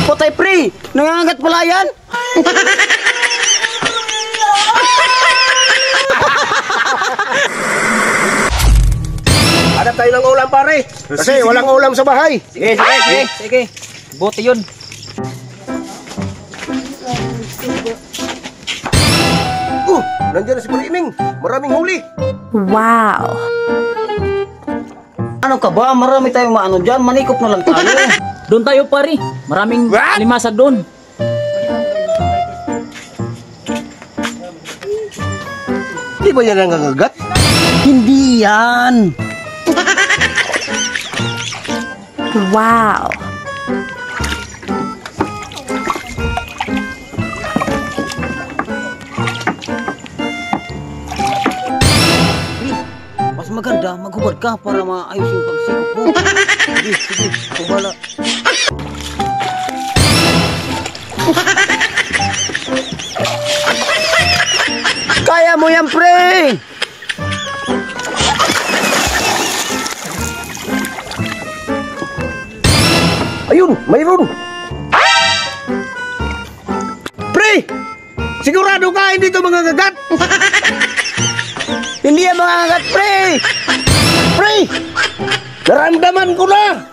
Putay pre, nangangagat pala yan. Hanap tayo ng ulam pare. Kasi walang ulam sa bahay. Sige. Buti yun. Nandiyan na si Pariming. Maraming huli. Wow. Ano ka ba? Marami tayong maano dyan. Manikop na lang tayo. Doon tayo pare. Maraming limasag doon. Di ba yan nangangagat? Hindi yan. Wow. Mas maganda, maghubad ka para maayos yung pagsikop mo. Sige, kumala. Kaya mo yan, pre! Ayun, mayroon. Pre! Sigurado ka hindi ito mangangagat? Hindi yan mga angat, pre! Pre! Naramdaman ko na!